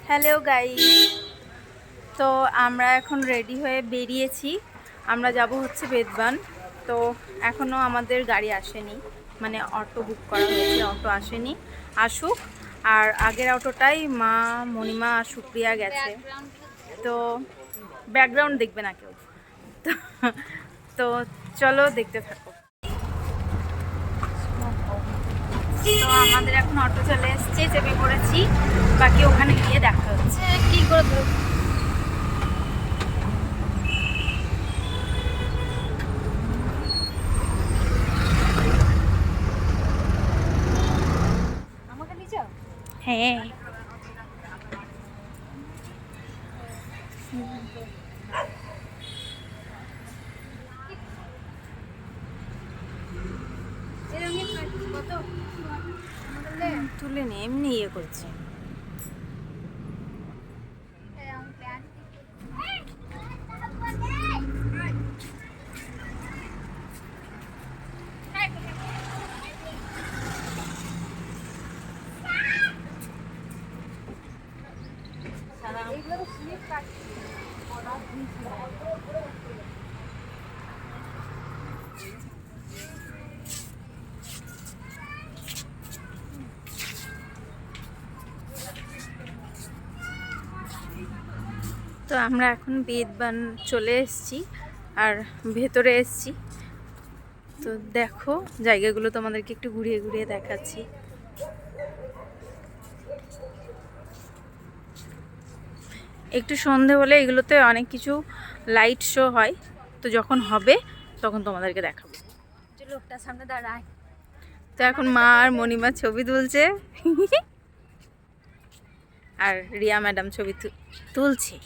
Hello guys, তো আমরা এখন রেডি হয়ে বেরিয়েছি। আমরা যাব হচ্ছে বেদবান। তো এখনও আমাদের গাড়ি আসেনি, মানে অটো বুক করা হয়েছে, অটো আসেনি, আসুক। আর আগের অটোটাই মা, মণিমা আর সুপ্রিয়া গেছে। তো ব্যাকগ্রাউন্ড দেখবে না কেউ, তো চলো দেখতে থাকো। তো আমাদের এখন অটো চলে এসছে, চেপে পড়েছি, বাকি ওখানে গিয়ে দেখা হচ্ছে। কি করে আমাকে নিচে? হ্যাঁ, তুলে নে, এমনি ইয়ে করছে। তো আমরা এখন বেদবান চলে এসেছি আর ভেতরে এসেছি। তো দেখো জায়গাগুলো তোমাদেরকে একটু ঘুরিয়ে ঘুরিয়ে দেখাচ্ছি। একটু সন্ধে হলে এগুলোতে অনেক কিছু লাইট শো হয়, তো যখন হবে তখন তোমাদেরকে দেখাবো। লোকটা সামনে দাঁড়ায়। তো এখন মা আর মণিমা ছবি তুলছে আর রিয়া ম্যাডাম ছবি তুলছে।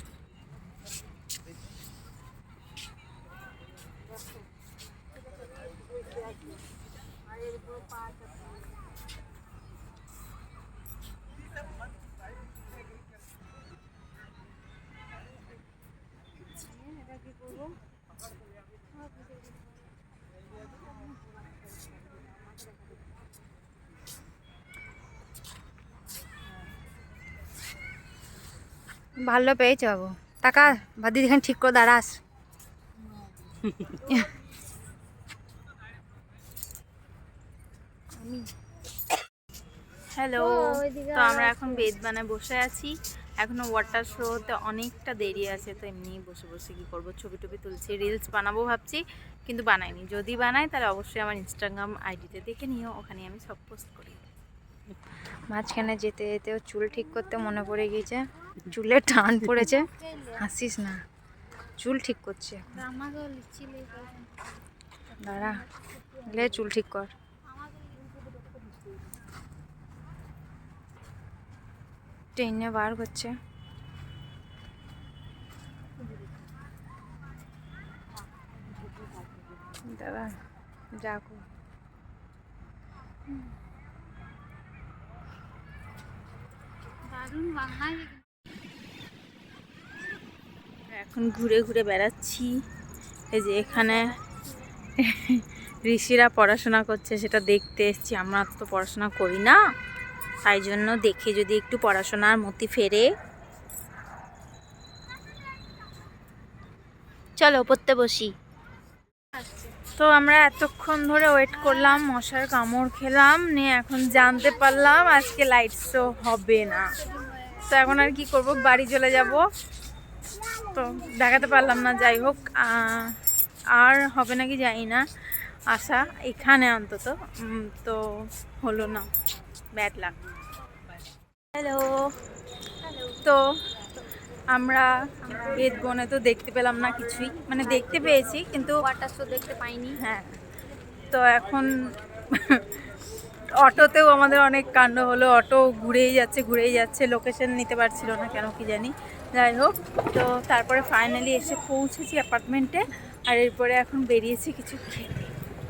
ভালো পেয়েছে বাবু, টাকা বাদি এখানে ঠিক করে দাঁড়াস। হ্যালো, তো আমরা এখন বেদবানে বসে আছি। এখনো ওয়াটার শোতে অনেকটা দেরি আছে, তো এমনি বসে বসে কী করবো, ছবি টবি তুলছি, রিলস বানাবো ভাবছি, কিন্তু বানাইনি। যদি বানাই তাহলে অবশ্যই আমার ইনস্টাগ্রাম আইডিতে দেখে নিও, ওখানে আমি সব পোস্ট করি। মাঝখানে যেতে যেতেও চুল ঠিক করতে মনে পড়ে গিয়েছে, চুলে টান পড়েছে। হাসিস না, চুল ঠিক করছে। দাঁড়া, লে চুল ঠিক কর। ট্রেনে বার করছে। দাদা যাকো, এখন ঘুরে ঘুরে বেড়াচ্ছি। এই যে এখানে ঋষিরা পড়াশোনা করছে, সেটা দেখতে এসছি। আমরা তো পড়াশোনা করি না, তাই জন্য দেখে যদি একটু পড়াশোনার মতি ফেরে। চলো পড়তে বসি। তো আমরা এতক্ষণ ধরে ওয়েট করলাম, মশার কামড় খেলাম, নিয়ে এখন জানতে পারলাম আজকে লাইট শো হবে না। তো এখন আর কি করব, বাড়ি চলে যাব। তো দেখাতে পারলাম না, যাই হোক। আর হবে নাকি জানি না আশা এখানে অন্তত, তো হলো না, ব্যাড লাক। হ্যালো, তো আমরা বেদবনে তো দেখতে পেলাম না কিছুই, মানে দেখতে পেয়েছি কিন্তু ওয়াটার শো দেখতে পাইনি। হ্যাঁ, তো এখন অটোতেও আমাদের অনেক কাণ্ড হলো, অটো ঘুরেই যাচ্ছে, লোকেশন নিতে পারছিল না কেন কি জানি। যাই হোক, তো তারপরে ফাইনালি এসে পৌঁছেছি অ্যাপার্টমেন্টে, আর এরপরে এখন বেরিয়েছি কিছু খেতে।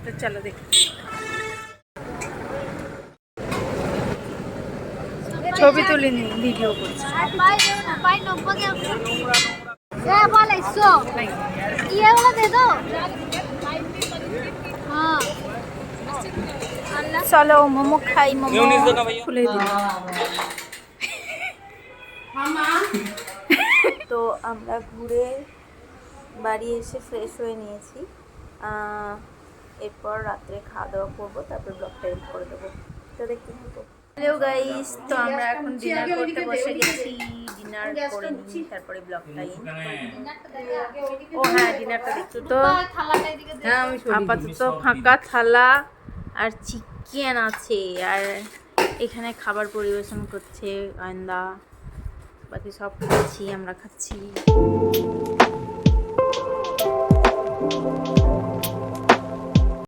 তো চলো দেখি। ছবি তুলিনি, ভিডিও করছি। চলো মোমো খাই, মোমো খুলে দিই। তো আমরা ঘুরে বাড়ি এসে ফ্রেশ হয়ে নিয়েছি। এরপর রাত্রে খাওয়া দাওয়া করবো, তারপর ব্লগটা এডিট করে দেবো। তো দেখতে থাকো। হ্যালো গাইস, তো আমরা এখন ডিনার করতে বসে গেছি। ডিনার করে নিই, তারপরে ব্লগটা এন্ড করব। ও হ্যাঁ, ডিনারটা দেখছো তো। আপাতত ফাঁকা থালা আর চিকেন আছে, আর এখানে খাবার পরিবেশন করছে আয়ন্দা। বাকি সব খাচ্ছি, আমরা খাচ্ছি।